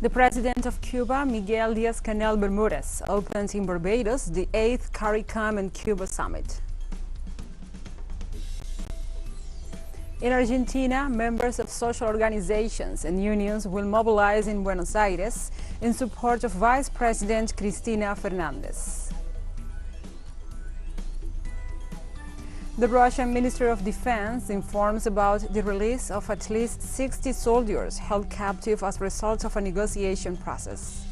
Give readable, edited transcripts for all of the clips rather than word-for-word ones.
The president of Cuba, Miguel Diaz-Canel Bermudez, opened in Barbados the 8th CARICOM-Cuba summit. In Argentina, members of social organizations and unions will mobilize in Buenos Aires in support of Vice President Cristina Fernandez. The Russian Ministry of Defense informs about the release of at least 60 soldiers held captive as a result of a negotiation process.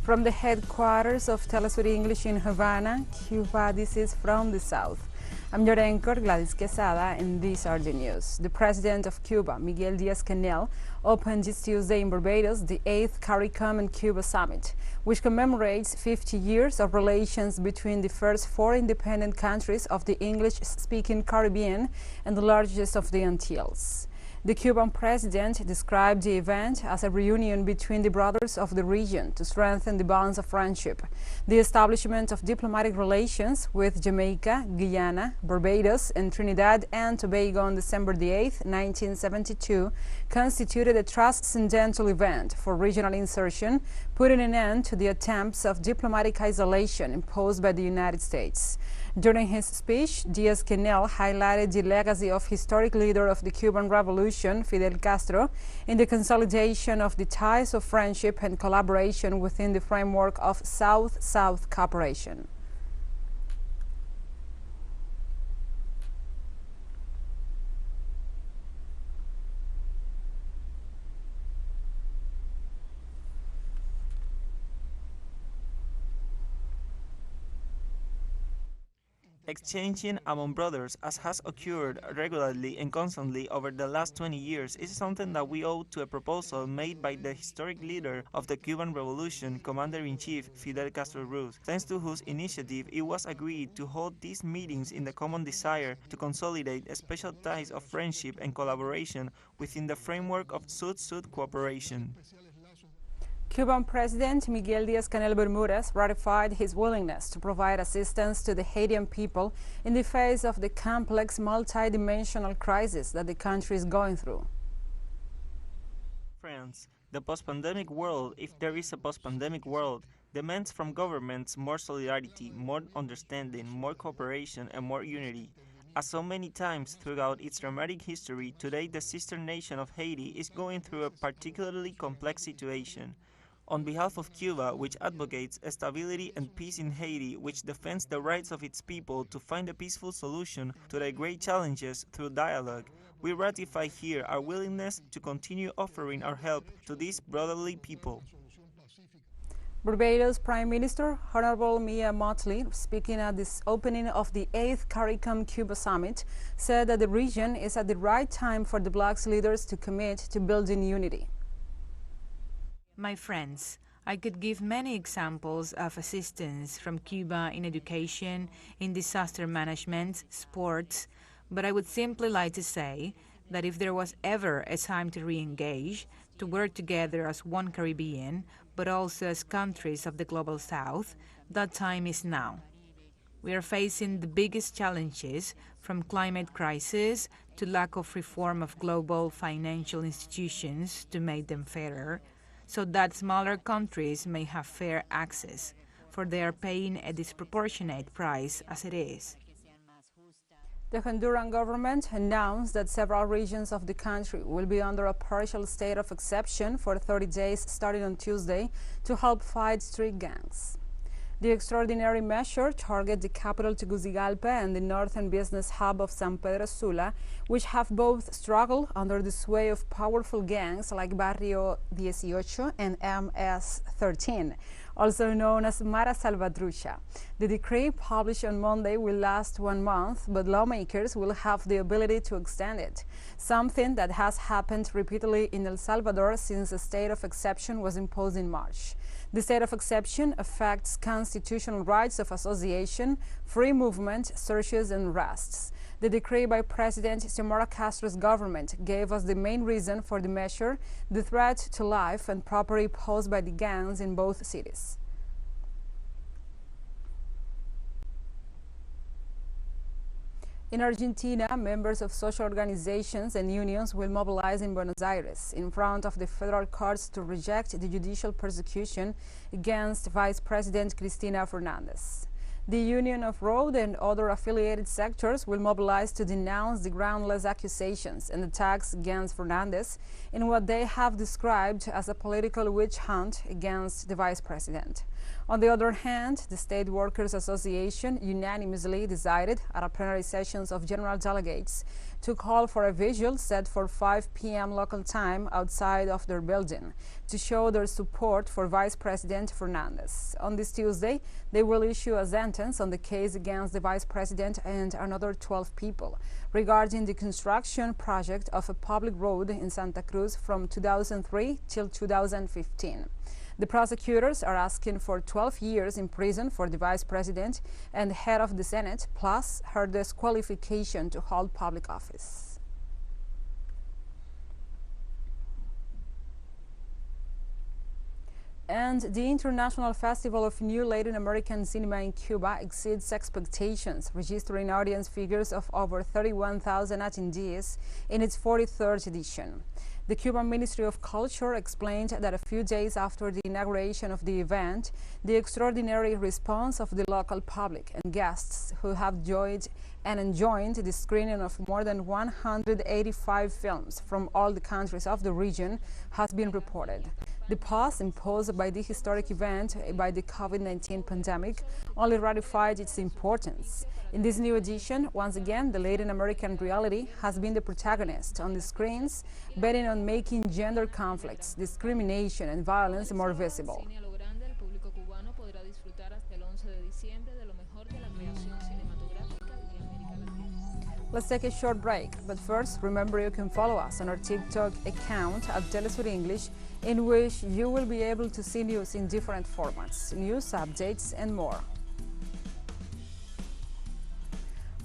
From the headquarters of TeleSUR English in Havana, Cuba, this is From the South. I'm your anchor, Gladys Quesada, and these are the news. The president of Cuba, Miguel Diaz-Canel, opened this Tuesday in Barbados the 8th CARICOM-Cuba summit, which commemorates 50 years of relations between the first 4 independent countries of the English-speaking Caribbean and the largest of the Antilles. The Cuban president described the event as a reunion between the brothers of the region to strengthen the bonds of friendship. The establishment of diplomatic relations with Jamaica, Guyana, Barbados, and Trinidad and Tobago on December 8, 1972, constituted a transcendental event for regional insertion, putting an end to the attempts of diplomatic isolation imposed by the United States. During his speech, Diaz-Canel highlighted the legacy of historic leader of the Cuban Revolution, Fidel Castro, in the consolidation of the ties of friendship and collaboration within the framework of South-South cooperation. Exchanging among brothers, as has occurred regularly and constantly over the last 20 years, is something that we owe to a proposal made by the historic leader of the Cuban Revolution, Commander-in-Chief Fidel Castro Ruz, thanks to whose initiative it was agreed to hold these meetings in the common desire to consolidate special ties of friendship and collaboration within the framework of Sud-Sud cooperation. Cuban President Miguel Diaz-Canel Bermudez ratified his willingness to provide assistance to the Haitian people in the face of the complex multi-dimensional crisis that the country is going through. Friends, the post-pandemic world, if there is a post-pandemic world, demands from governments more solidarity, more understanding, more cooperation, and more unity. As so many times throughout its dramatic history, today the sister nation of Haiti is going through a particularly complex situation. On behalf of Cuba, which advocates stability and peace in Haiti, which defends the rights of its people to find a peaceful solution to their great challenges through dialogue, we ratify here our willingness to continue offering our help to these brotherly people. Barbados Prime Minister Honorable Mia Mottley, speaking at this opening of the 8th CARICOM-Cuba summit, said that the region is at the right time for the bloc's leaders to commit to building unity. My friends, I could give many examples of assistance from Cuba in education, in disaster management, sports, but I would simply like to say that if there was ever a time to re-engage, to work together as one Caribbean, but also as countries of the Global South, that time is now. We are facing the biggest challenges, from climate crisis to lack of reform of global financial institutions to make them fairer, so that smaller countries may have fair access, for they are paying a disproportionate price as it is. The Honduran government announced that several regions of the country will be under a partial state of exception for 30 days starting on Tuesday to help fight street gangs. The extraordinary measure targets the capital Tegucigalpa and the northern business hub of San Pedro Sula, which have both struggled under the sway of powerful gangs like Barrio 18 and MS-13, also known as Mara Salvatrucha. The decree, published on Monday, will last 1 month, but lawmakers will have the ability to extend it, something that has happened repeatedly in El Salvador since a state of exception was imposed in March. The state of exception affects constitutional rights of association, free movement, searches, and arrests. The decree by President Xiomara Castro's government gave us the main reason for the measure, the threat to life and property posed by the gangs in both cities. In Argentina, members of social organizations and unions will mobilize in Buenos Aires in front of the federal courts to reject the judicial persecution against Vice President Cristina Fernandez. The Union of Road and other affiliated sectors will mobilize to denounce the groundless accusations and attacks against Fernandez in what they have described as a political witch hunt against the vice president. On the other hand, the State Workers Association unanimously decided at a plenary sessions of general delegates to call for a vigil set for 5 p.m. local time outside of their building to show their support for Vice President Fernandez. On this Tuesday, they will issue a sentence on the case against the Vice President and another 12 people regarding the construction project of a public road in Santa Cruz from 2003 till 2015. The prosecutors are asking for 12 years in prison for the vice president and head of the Senate, plus her disqualification to hold public office. And the International Festival of New Latin American Cinema in Cuba exceeds expectations, registering audience figures of over 31,000 attendees in its 43rd edition. The Cuban Ministry of Culture explained that a few days after the inauguration of the event, the extraordinary response of the local public and guests who have enjoyed the screening of more than 185 films from all the countries of the region has been reported. The pause imposed by the historic event by the COVID-19 pandemic only ratified its importance. In this new edition, once again, the Latin American reality has been the protagonist on the screens, betting on making gender conflicts, discrimination, and violence more visible. Let's take a short break, but first, remember you can follow us on our TikTok account at TeleSUR English, in which you will be able to see news in different formats, news, updates, and more.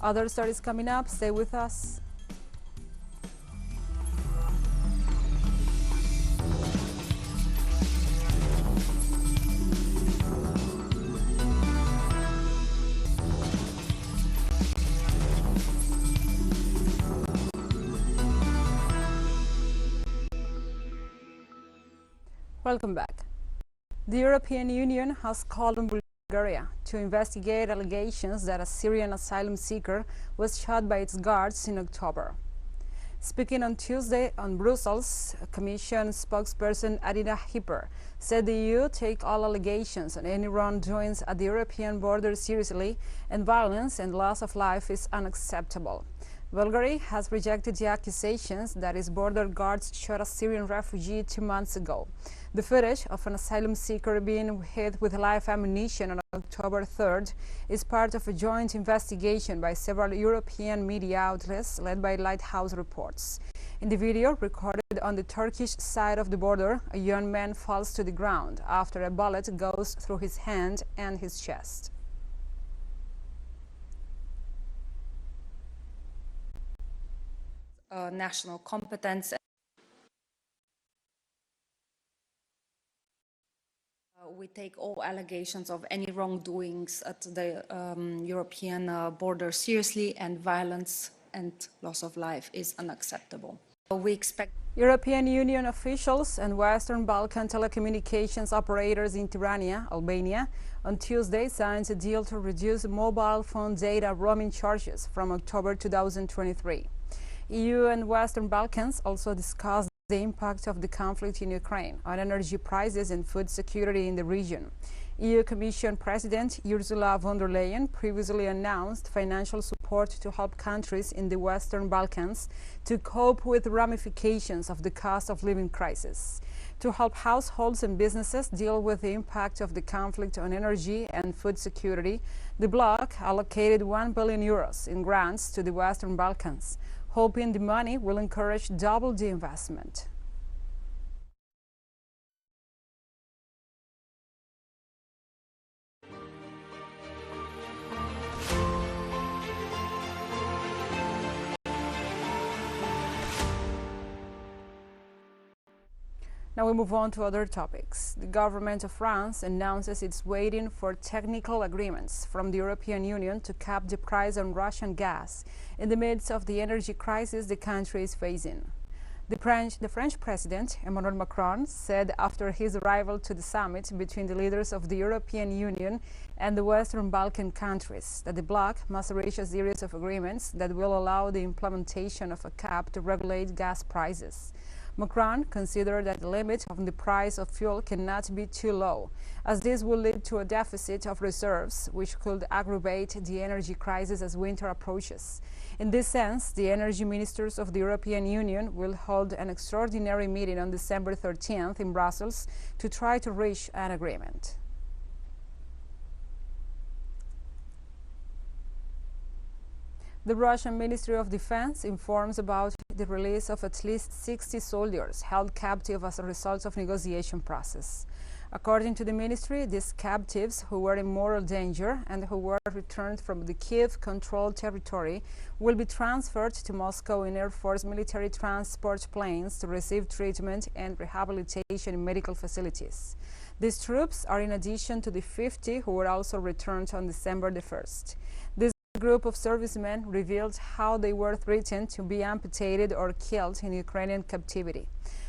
Other stories coming up, stay with us. Welcome back. The European Union has called on Bulgaria to investigate allegations that a Syrian asylum seeker was shot by its guards in October. Speaking on Tuesday on Brussels, Commission spokesperson Adina Hipper said the EU take all allegations on any wrongdoings at the European border seriously, and violence and loss of life is unacceptable. Bulgaria has rejected the accusations that its border guards shot a Syrian refugee 2 months ago. The footage of an asylum seeker being hit with live ammunition on October 3rd is part of a joint investigation by several European media outlets led by Lighthouse Reports. In the video recorded on the Turkish side of the border, a young man falls to the ground after a bullet goes through his hand and his chest. National competence. We take all allegations of any wrongdoings at the European border seriously, and violence and loss of life is unacceptable. We expect European Union officials and Western Balkan telecommunications operators in Tirana, Albania, on Tuesday signed a deal to reduce mobile phone data roaming charges from October 2023. EU and Western Balkans also discussed the impact of the conflict in Ukraine on energy prices and food security in the region. EU Commission President Ursula von der Leyen previously announced financial support to help countries in the Western Balkans to cope with ramifications of the cost of living crisis. To help households and businesses deal with the impact of the conflict on energy and food security, the bloc allocated €1 billion in grants to the Western Balkans, hoping the money will encourage double the investment. Now we move on to other topics. The government of France announces it's waiting for technical agreements from the European Union to cap the price on Russian gas in the midst of the energy crisis the country is facing. The French President, Emmanuel Macron, said after his arrival to the summit between the leaders of the European Union and the Western Balkan countries that the bloc must reach a series of agreements that will allow the implementation of a cap to regulate gas prices. Macron considered that the limit on the price of fuel cannot be too low, as this will lead to a deficit of reserves, which could aggravate the energy crisis as winter approaches. In this sense, the energy ministers of the European Union will hold an extraordinary meeting on December 13th in Brussels to try to reach an agreement. The Russian Ministry of Defense informs about the release of at least 60 soldiers held captive as a result of negotiation process. According to the ministry, these captives who were in mortal danger and who were returned from the Kiev-controlled territory will be transferred to Moscow in Air Force military transport planes to receive treatment and rehabilitation in medical facilities. These troops are in addition to the 50 who were also returned on December the 1st. This group of servicemen revealed how they were threatened to be amputated or killed in Ukrainian captivity.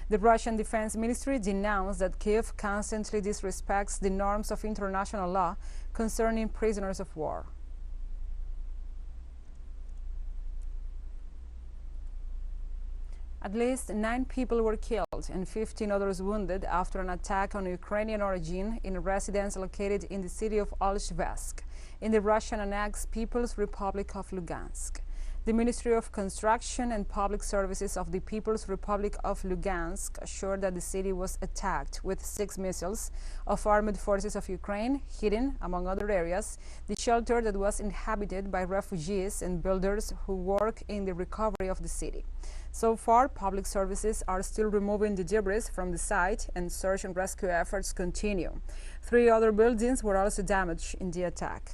The Russian Defense Ministry denounced that Kiev constantly disrespects the norms of international law concerning prisoners of war. At least 9 people were killed and 15 others wounded after an attack on Ukrainian origin in a residence located in the city of Olshvesk, in the Russian-annexed People's Republic of Lugansk. The Ministry of Construction and Public Services of the People's Republic of Lugansk assured that the city was attacked with 6 missiles of armed forces of Ukraine, hitting, among other areas, the shelter that was inhabited by refugees and builders who work in the recovery of the city. So far, public services are still removing the debris from the site and search and rescue efforts continue. 3 other buildings were also damaged in the attack.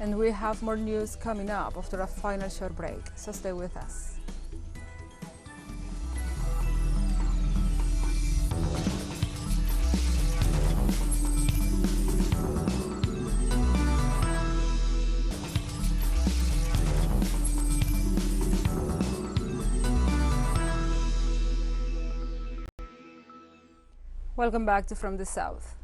And we have more news coming up after a final short break, so stay with us. Welcome back to From the South.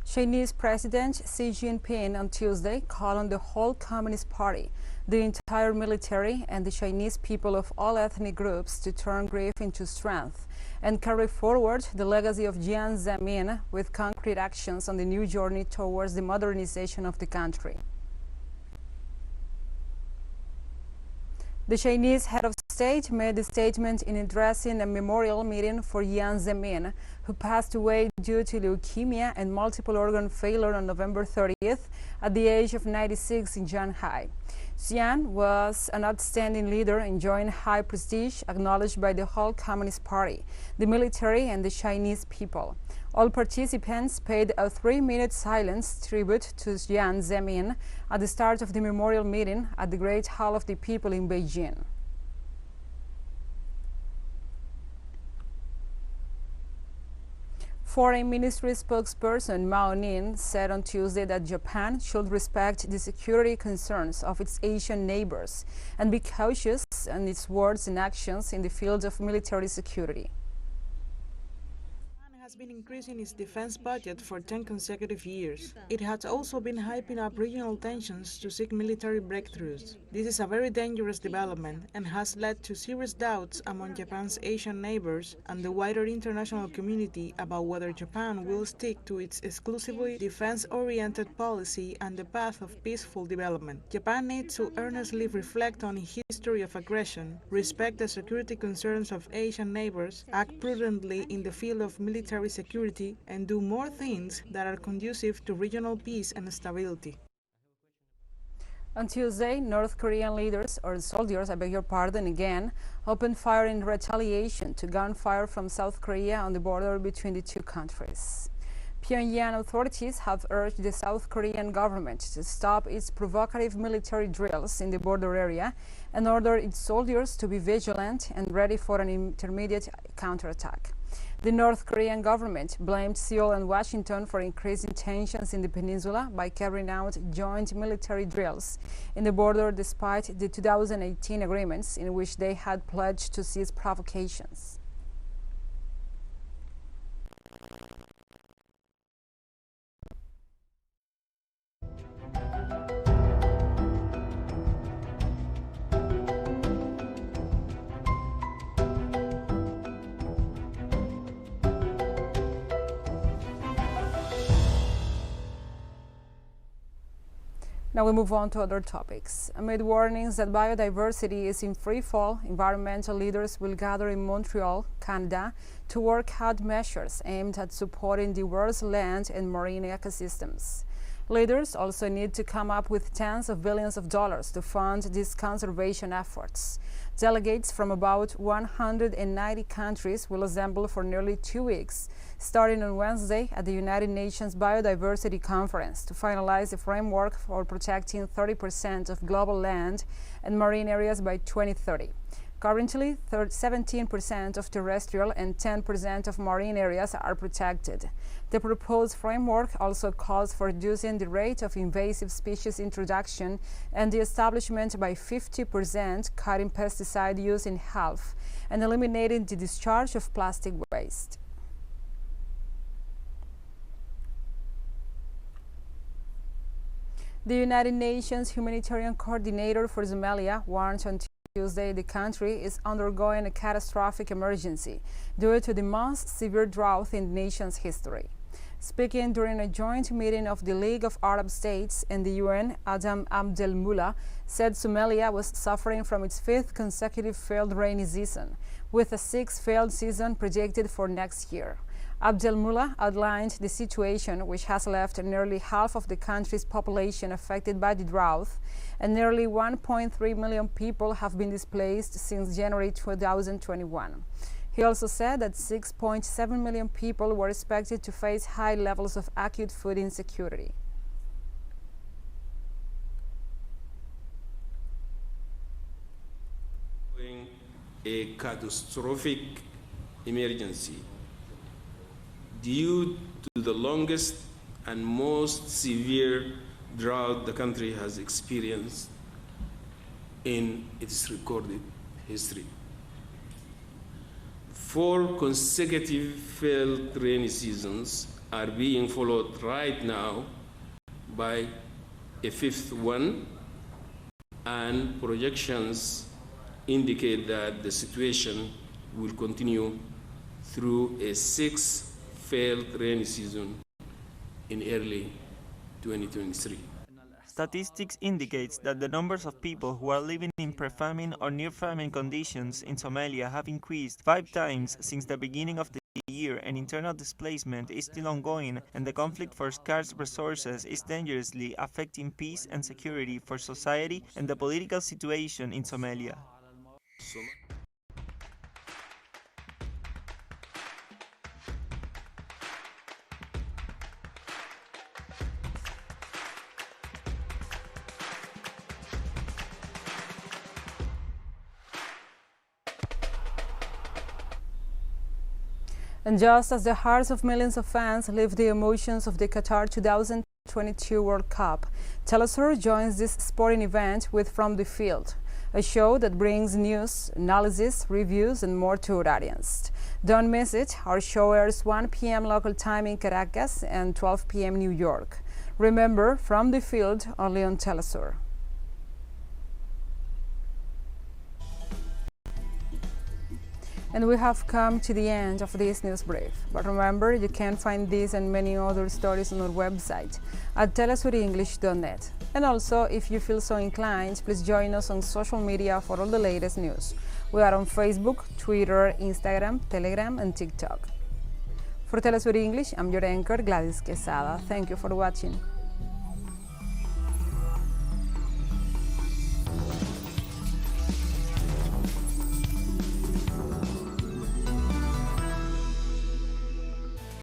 Chinese President Xi Jinping on Tuesday called on the whole Communist Party, the entire military, and the Chinese people of all ethnic groups to turn grief into strength and carry forward the legacy of Jiang Zemin with concrete actions on the new journey towards the modernization of the country. The Chinese head of state made the statement in addressing a memorial meeting for Jiang Zemin, who passed away due to leukemia and multiple organ failure on November 30th at the age of 96 in Shanghai. Jiang was an outstanding leader enjoying high prestige, acknowledged by the whole Communist Party, the military, and the Chinese people. All participants paid a 3-minute silence tribute to Jiang Zemin at the start of the memorial meeting at the Great Hall of the People in Beijing. Foreign Ministry spokesperson Mao Ning said on Tuesday that Japan should respect the security concerns of its Asian neighbors and be cautious in its words and actions in the field of military security. Japan has been increasing its defense budget for 10 consecutive years. It has also been hyping up regional tensions to seek military breakthroughs. This is a very dangerous development and has led to serious doubts among Japan's Asian neighbors and the wider international community about whether Japan will stick to its exclusively defense-oriented policy and the path of peaceful development. Japan needs to earnestly reflect on its history of aggression, respect the security concerns of Asian neighbors, act prudently in the field of military security, and do more things that are conducive to regional peace and stability. On Tuesday, North Korean leaders, or soldiers, I beg your pardon again, opened fire in retaliation to gunfire from South Korea on the border between the two countries. Pyongyang authorities have urged the South Korean government to stop its provocative military drills in the border area and order its soldiers to be vigilant and ready for an intermediate counterattack. The North Korean government blamed Seoul and Washington for increasing tensions in the peninsula by carrying out joint military drills in the border despite the 2018 agreements in which they had pledged to cease provocations. Now we move on to other topics. Amid warnings that biodiversity is in free fall, environmental leaders will gather in Montreal, Canada, to work out measures aimed at supporting the world's land and marine ecosystems. Leaders also need to come up with tens of billions of dollars to fund these conservation efforts. Delegates from about 190 countries will assemble for nearly 2 weeks, starting on Wednesday at the United Nations Biodiversity Conference to finalize the framework for protecting 30% of global land and marine areas by 2030. Currently, 17% of terrestrial and 10% of marine areas are protected. The proposed framework also calls for reducing the rate of invasive species introduction and the establishment by 50% cutting pesticide use in half and eliminating the discharge of plastic waste. The United Nations Humanitarian Coordinator for Somalia warned on Tuesday the country is undergoing a catastrophic emergency due to the most severe drought in the nation's history. Speaking during a joint meeting of the League of Arab States and the UN, Adam Abdelmullah said Somalia was suffering from its 5th consecutive failed rainy season, with a 6th failed season predicted for next year. Abdelmullah outlined the situation, which has left nearly half of the country's population affected by the drought, and nearly 1.3 million people have been displaced since January 2021. He also said that 6.7 million people were expected to face high levels of acute food insecurity. A catastrophic emergency due to the longest and most severe drought the country has experienced in its recorded history. 4 consecutive failed rainy seasons are being followed right now by a 5th one, and projections indicate that the situation will continue through a 6th failed rainy season in early 2023. Statistics indicates that the numbers of people who are living in pre-famine or near-famine conditions in Somalia have increased 5 times since the beginning of the year, and internal displacement is still ongoing, and the conflict for scarce resources is dangerously affecting peace and security for society and the political situation in Somalia. And just as the hearts of millions of fans live the emotions of the Qatar 2022 World Cup, TeleSUR joins this sporting event with From the Field, a show that brings news, analysis, reviews, and more to our audience. Don't miss it. Our show airs 1 p.m. local time in Caracas and 12 p.m. New York. Remember, From the Field, only on TeleSUR. And we have come to the end of this news brief. But remember, you can find these and many other stories on our website at telesurenglish.net. And also, if you feel so inclined, please join us on social media for all the latest news. We are on Facebook, Twitter, Instagram, Telegram, and TikTok. For TeleSUR English, I'm your anchor, Gladys Quesada. Thank you for watching.